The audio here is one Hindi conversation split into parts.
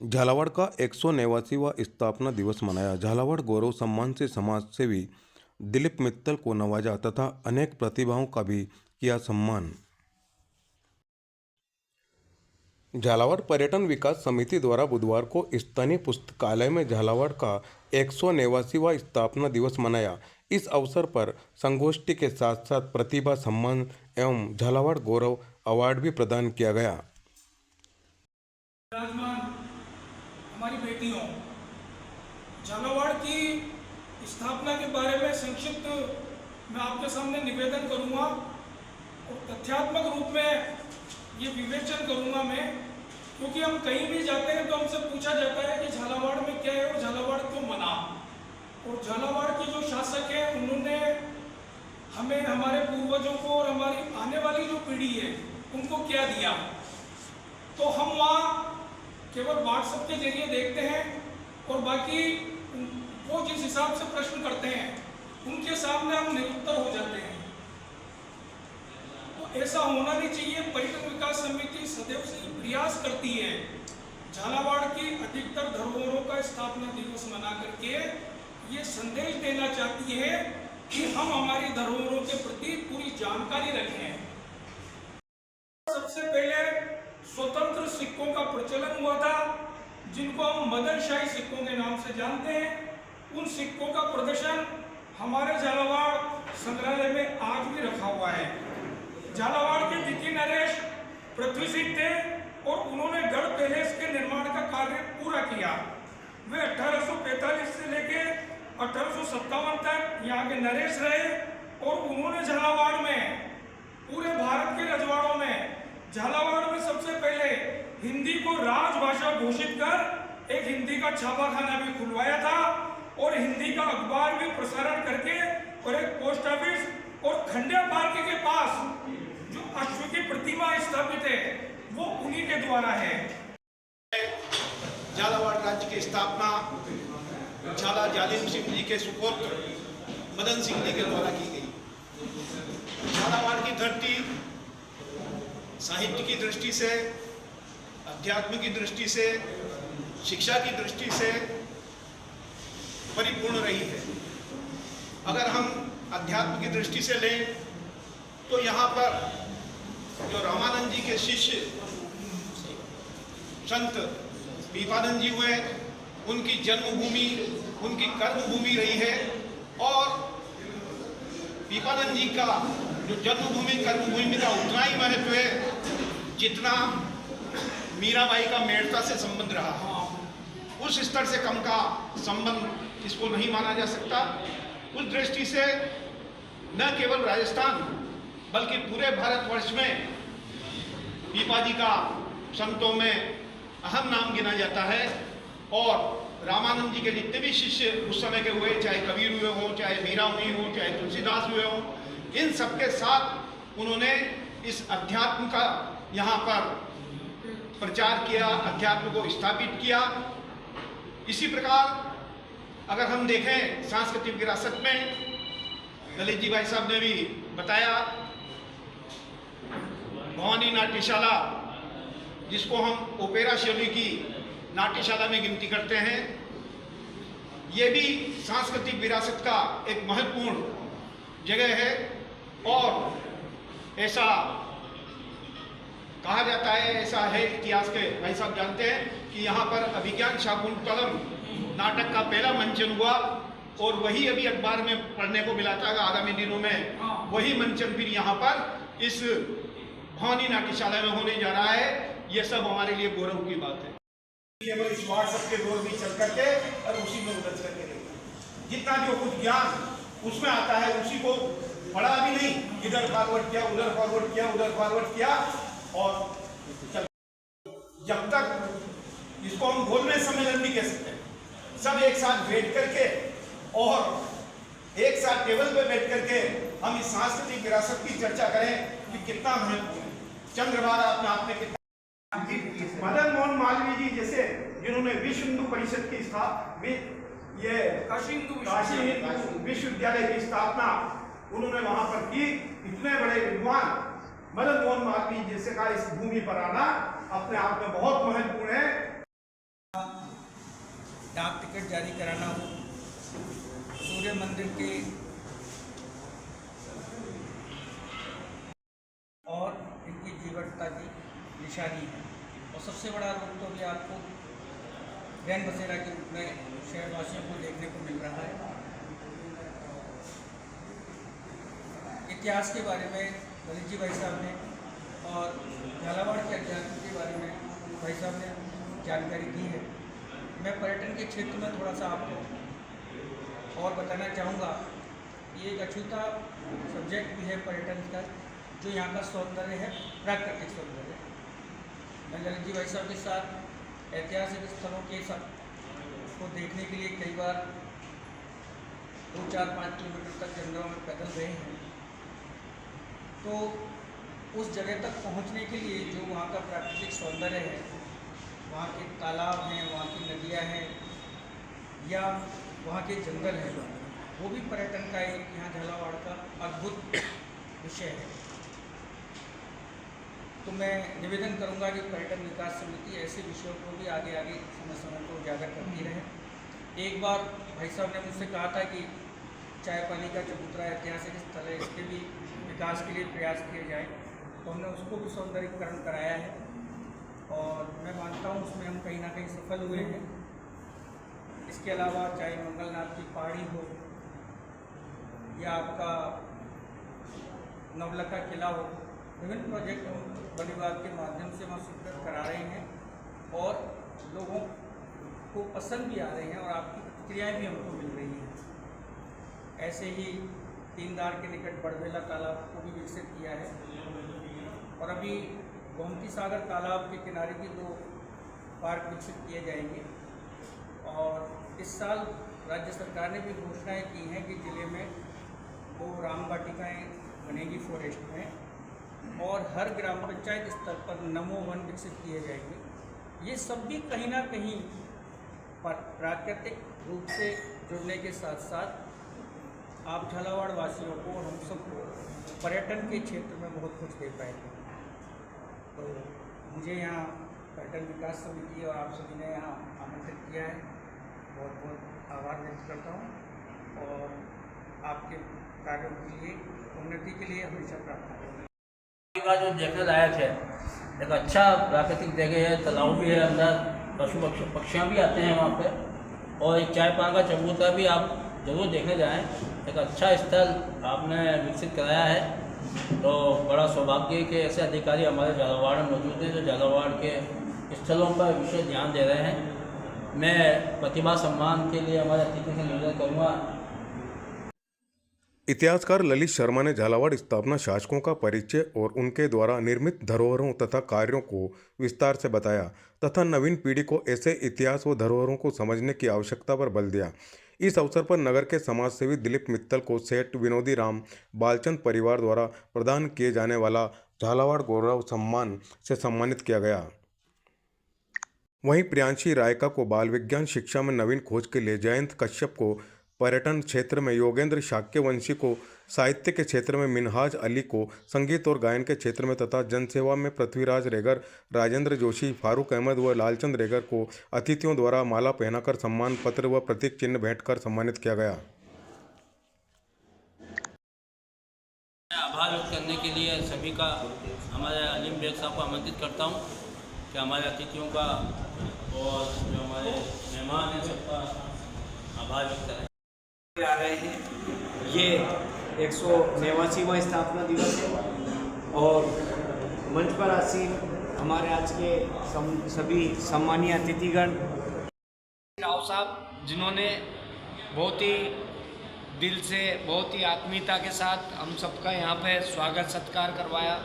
झालावाड़ का 189वां स्थापना दिवस मनाया। झालावाड़ गौरव सम्मान से समाज सेवी दिलीप मित्तल को नवाजा तथा अनेक प्रतिभाओं का भी किया सम्मान। झालावाड़ पर्यटन विकास समिति द्वारा बुधवार को स्थानीय पुस्तकालय में झालावाड़ का 189वां स्थापना दिवस मनाया। इस अवसर पर संगोष्ठी के साथ साथ प्रतिभा सम्मान एवं झालावाड़ गौरव अवार्ड भी प्रदान किया गया। हमारी बेटियों, झालावाड़ की स्थापना के बारे में संक्षिप्त मैं आपके सामने निवेदन करूंगा और तथ्यात्मक रूप में ये विवेचन करूंगा मैं, क्योंकि हम कहीं भी जाते हैं तो हमसे पूछा जाता है कि झालावाड़ में क्या है और झालावाड़ क्यों बना। और झालावाड़ के जो शासक हैं उन्होंने हमें, हमारे पूर्वजों को और हमारी आने वाली जो पीढ़ी है उनको क्या दिया। तो हम वहाँ केवल व्हाट्सएप के जरिए देखते हैं और बाकी वो जिस हिसाब से प्रश्न करते हैं उनके सामने हम निरुत्तर हो जाते हैं। तो ऐसा होना नहीं चाहिए। पर्यटन विकास समिति सदैव से प्रयास करती है झालावाड़ की अधिकतर धरोहरों का स्थापना दिवस मना करके ये संदेश देना चाहती है कि हम हमारी धरोहरों के प्रति पूरी जानकारी रखें। सबसे पहले स्वतंत्र सिक्कों का प्रचलन हुआ था, जिनको हम मदनशाही सिक्कों के नाम से जानते हैं। उन सिक्कों का प्रदर्शन हमारे झालावाड़ संग्रहालय में आज भी रखा हुआ है। झालावाड़ के द्वितीय नरेश पृथ्वी सिंह थे और उन्होंने गढ़ पैलेस के निर्माण का कार्य पूरा किया। वे 1845 से लेके 1857 तक यहाँ के नरेश रहे और उन्होंने झालावाड़ में, पूरे भारत के रजवाड़ों में, झालावाड़ में सबसे पहले हिंदी को राजभाषा घोषित कर एक हिंदी का छापाखाना भी खुलवाया था और हिंदी का अखबार भी प्रसारण करके, और एक पोस्ट ऑफिस और खंडिया पार्क के पास जो अश्व की प्रतिमा स्थापित है वो उन्हीं के द्वारा है। झालावाड़ राज्य की स्थापना झाला जालिम सिंह जी के सुपुत्र मदन सिंह जी के द्वारा की गई। झालावाड़ की धरती साहित्य की दृष्टि से, अध्यात्म की दृष्टि से, शिक्षा की दृष्टि से परिपूर्ण रही है। अगर हम अध्यात्म की दृष्टि से लें तो यहाँ पर जो रामानंद जी के शिष्य संत पीपानंद जी हुए, उनकी जन्मभूमि, उनकी कर्मभूमि रही है। और पीपानंद जी का जो जन्मभूमि कर्मभूमि का उतना ही महत्व है जितना मीराबाई का मेड़ता से संबंध रहा। उस स्तर से कम का संबंध इसको नहीं माना जा सकता। उस दृष्टि से न केवल राजस्थान बल्कि पूरे भारतवर्ष में पीपा जी का संतों में अहम नाम गिना जाता है। और रामानंद जी के जितने भी शिष्य उस समय के हुए, चाहे कबीर हुए हों, चाहे मीरा हुई हो, चाहे तुलसीदास हुए हों, इन सबके साथ उन्होंने इस अध्यात्म का यहाँ पर प्रचार किया, अध्यात्म को स्थापित किया। इसी प्रकार अगर हम देखें सांस्कृतिक विरासत में, ललित जी भाई साहब ने भी बताया, भवानी नाट्यशाला जिसको हम ओपेरा शैली की नाट्यशाला में गिनती करते हैं, ये भी सांस्कृतिक विरासत का एक महत्वपूर्ण जगह है। और ऐसा कहा जाता है, ऐसा है इतिहास के भाई साहब जानते हैं कि यहाँ पर अभिज्ञान शाकुंतलम नाटक का पहला मंचन हुआ और वही अभी अखबार में पढ़ने को मिला था। आगामी दिनों में वही मंचन फिर यहाँ पर इस भवानी नाट्यशाला में होने जा रहा है। ये सब हमारे लिए गौरव की बात है। केवल इस व्हाट्सएप के दौर में चल करके और उसी में उलझ करके नहीं, जितना जो कुछ ज्ञान उसमें आता है उसी को पढ़ा भी नहीं, इधर फॉरवर्ड किया, उधर फॉरवर्ड किया, उधर फॉरवर्ड किया। और जब तक इसको हम गोलमेज सम्मेलन नहीं कह सकते, सब एक साथ बैठ करके और एक साथ टेबल पे बैठ करके हम इस सांस्कृतिक विरासत की चर्चा करें कि कितना महत्वपूर्ण है। चंद्रभागा अपने आप में कितना, मदन मोहन मालवीय जी जैसे जिन्होंने विश्व हिंदू परिषद की ये काशी हिंदू विश्वविद्यालय की स्थापना उन्होंने वहां पर की। इतने बड़े विद्वान मदन मोहन मालवीय जैसे का इस भूमि पर आना अपने आप में बहुत महत्वपूर्ण है। डाक टिकट जारी कराना हो, सूर्य मंदिर के और इनकी जीवटता की निशानी है। और सबसे बड़ा रोग तो भी आपको रैन बसेरा के रूप में शहरवासियों को देखने को मिल रहा है। इतिहास के बारे में ललित जी भाई साहब ने और झालावाड़ के अध्यात्म के बारे में भाई साहब ने जानकारी दी है। मैं पर्यटन के क्षेत्र में थोड़ा सा आपको और बताना चाहूँगा। ये एक अछूता सब्जेक्ट भी है पर्यटन का, जो यहाँ का सौंदर्य है, प्राकृतिक सौंदर्य। मैं ललित जी भाई साहब के साथ ऐतिहासिक स्थलों के को देखने के लिए कई बार 2, 4, 5 किलोमीटर तक जंगलों में पैदल गए हैं। तो उस जगह तक पहुंचने के लिए जो वहाँ का प्राकृतिक सौंदर्य है, वहाँ के तालाब हैं, वहाँ की नदियाँ हैं या वहाँ के जंगल हैं, वो भी पर्यटन का एक यहाँ झालावाड़ का अद्भुत विषय है। तो मैं निवेदन करूंगा कि पर्यटन विकास समिति ऐसे विषयों को भी आगे समय समय पर उजागर करती रहे। एक बार भाई साहब ने मुझसे कहा था कि चाय पानी का चबूतरा ऐतिहासिक स्थल है, इसके भी विकास के लिए प्रयास किए जाए। तो हमने उसको भी सौंदर्यीकरण कराया है और मैं मानता हूँ उसमें हम कहीं ना कहीं सफल हुए हैं। इसके अलावा चाहे मंगलनाथ की पहाड़ी हो या आपका नवलखा किला हो, विभिन्न प्रोजेक्ट हम वन विभाग के माध्यम से वहाँ स्वीकृत करा रहे हैं और लोगों को पसंद भी आ रहे हैं और आपकी प्रतिक्रियाएँ भी हमको मिल रही हैं। ऐसे ही तीनदार के निकट बड़बेला तालाब को भी विकसित किया है और अभी गोमती सागर तालाब के किनारे भी 2 पार्क विकसित किए जाएंगे। और इस साल राज्य सरकार ने भी घोषणाएं की हैं कि जिले में 2 राम वाटिकाएँ बनेगी फॉरेस्ट में और हर ग्राम पंचायत स्तर पर नमो वन विकसित किए जाएंगे। ये सब भी कहीं ना कहीं प्राकृतिक रूप से जुड़ने के साथ साथ आप झालावाड़ वासियों को और हम सबको पर्यटन के क्षेत्र में बहुत कुछ दे पाएंगे। तो मुझे यहाँ पर्यटन विकास समिति और आप सभी ने यहाँ आमंत्रित किया है, बहुत बहुत आभार व्यक्त करता हूँ और आपके कार्यों के लिए, उन्नति के लिए हमेशा प्रार्थना करूँगा। का जो देखने लायक है, एक अच्छा प्राकृतिक जगह है, तालाब भी है, अंदर पशु पक्षियाँ भी आते हैं वहाँ पे और एक चाय पान का चबूतरा भी आप जरूर देखने जाएं। एक अच्छा स्थल आपने विकसित कराया है, तो बड़ा सौभाग्य है कि ऐसे अधिकारी हमारे झालावाड़ में मौजूद हैं जो झालावाड़ के स्थलों पर विशेष ध्यान दे रहे हैं। मैं प्रतिभा सम्मान के लिए हमारे अतिथि से निवेदन करूँगा। इतिहासकार ललित शर्मा ने झालावाड़ स्थापना शासकों का परिचय और उनके द्वारा निर्मित धरोहरों तथा कार्यों को विस्तार से बताया तथा नवीन पीढ़ी को ऐसे इतिहास व धरोहरों को समझने की आवश्यकता पर बल दिया। इस अवसर पर नगर के समाजसेवी दिलीप मित्तल को सेठ विनोदी राम बालचंद परिवार द्वारा प्रदान किए जाने वाला झालावाड़ गौरव सम्मान से सम्मानित किया गया। वहीं प्रियांशी रायका को बाल विज्ञान शिक्षा में नवीन खोज के लिए, जयंत कश्यप को पर्यटन क्षेत्र में, योगेंद्र शाक्यवंशी को साहित्य के क्षेत्र में, मिनहाज अली को संगीत और गायन के क्षेत्र में तथा जनसेवा में पृथ्वीराज रेगर, राजेंद्र जोशी, फारूक अहमद व लालचंद रेगर को अतिथियों द्वारा माला पहनाकर सम्मान पत्र व प्रतीक चिन्ह भेंट कर सम्मानित किया गया। आभार व्यक्त करने के लिए सभी का, हमारे अलीम बेग साहब को आमंत्रित करता हूँ कि हमारे अतिथियों का और जो हमारे मेहमान हैं सबका आभार व्यक्त करें। आ रहे हैं। ये 189वां स्थापना दिवस है और मंच पर आसीन हमारे आज के सभी सम्मानीय अतिथिगण राव साहब, जिन्होंने बहुत ही दिल से, बहुत ही आत्मीयता के साथ हम सबका यहाँ पे स्वागत सत्कार करवाया,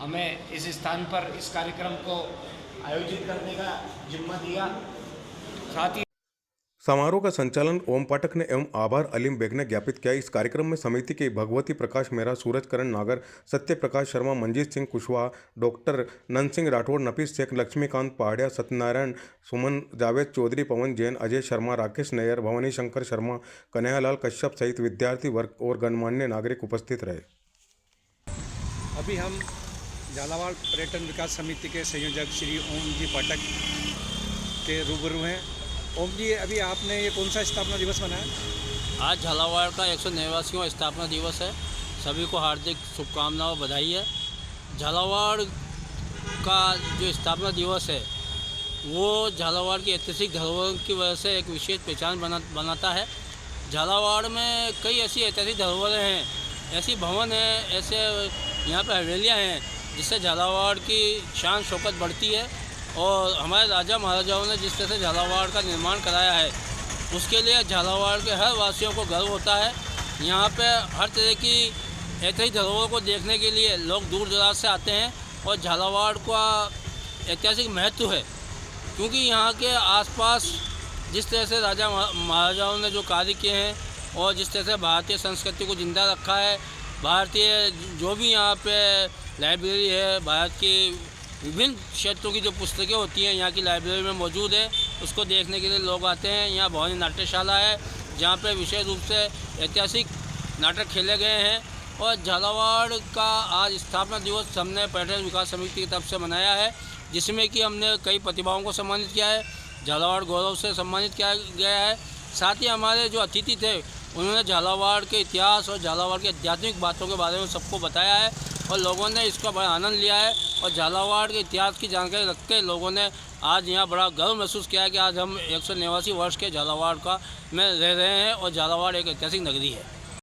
हमें इस स्थान पर इस कार्यक्रम को आयोजित करने का जिम्मा दिया। साथ ही समारोह का संचालन ओम पाठक ने एवं आभार अलीम बेग ने ज्ञापित किया। इस कार्यक्रम में समिति के भगवती प्रकाश मेहरा, सूरज करण नागर, सत्य प्रकाश शर्मा, मंजीत सिंह कुशवाहा, डॉक्टर नंद सिंह राठौड़, नफीस शेख, लक्ष्मीकांत पहाड़िया, सत्यनारायण सुमन, जावेद चौधरी, पवन जैन, अजय शर्मा, राकेश नैयर, भवानी शंकर शर्मा, कन्हैयालाल कश्यप सहित विद्यार्थी वर्ग और गणमान्य नागरिक उपस्थित रहे। अभी हम झालावाड़ पर्यटन विकास समिति के संयोजक श्री ओम जी पाठक के रूबरू हैं ओम जी, अभी आपने ये कौन सा स्थापना दिवस मनाया? आज झालावाड़ का 189वां स्थापना दिवस है। सभी को हार्दिक शुभकामनाएं और बधाई है। झालावाड़ का जो स्थापना दिवस है वो झालावाड़ की ऐतिहासिक धरोहर की वजह से एक विशेष पहचान बनाता है। झालावाड़ में कई ऐसी ऐतिहासिक धरोहरें हैं, ऐसी भवन हैं, ऐसे यहाँ पे हवेलियाँ हैं जिससे झालावाड़ की शान शौकत बढ़ती है। और हमारे राजा महाराजाओं ने जिस तरह से झालावाड़ का निर्माण कराया है उसके लिए झालावाड़ के हर वासियों को गर्व होता है। यहाँ पे हर तरह की ऐतिहासिक धरोहर को देखने के लिए लोग दूर दराज से आते हैं और झालावाड़ का ऐतिहासिक महत्व है क्योंकि यहाँ के आसपास जिस तरह से राजा महाराजाओं ने जो कार्य किए हैं और जिस तरह से भारतीय संस्कृति को जिंदा रखा है, भारतीय जो भी यहाँ पे लाइब्रेरी है, भारत की विभिन्न क्षेत्रों की जो पुस्तकें होती हैं यहाँ की लाइब्रेरी में मौजूद है, उसको देखने के लिए लोग आते हैं। यहाँ भवानी नाट्यशाला है जहाँ पे विशेष रूप से ऐतिहासिक नाटक खेले गए हैं। और झालावाड़ का आज स्थापना दिवस हमने पर्यटन विकास समिति की तरफ से मनाया है जिसमें कि हमने कई प्रतिभाओं को सम्मानित किया है, झालावाड़ गौरव से सम्मानित किया गया है। साथ ही हमारे जो अतिथि थे उन्होंने झालावाड़ के इतिहास और झालावाड़ की आध्यात्मिक बातों के बारे में सबको बताया है और लोगों ने इसका बड़ा आनंद लिया है। और झालावाड़ के इतिहास की जानकारी रख के लोगों ने आज यहाँ बड़ा गर्व महसूस किया है कि आज हम 189 वर्ष के झालावाड़ का में रह रहे हैं और झालावाड़ एक ऐतिहासिक नगरी है।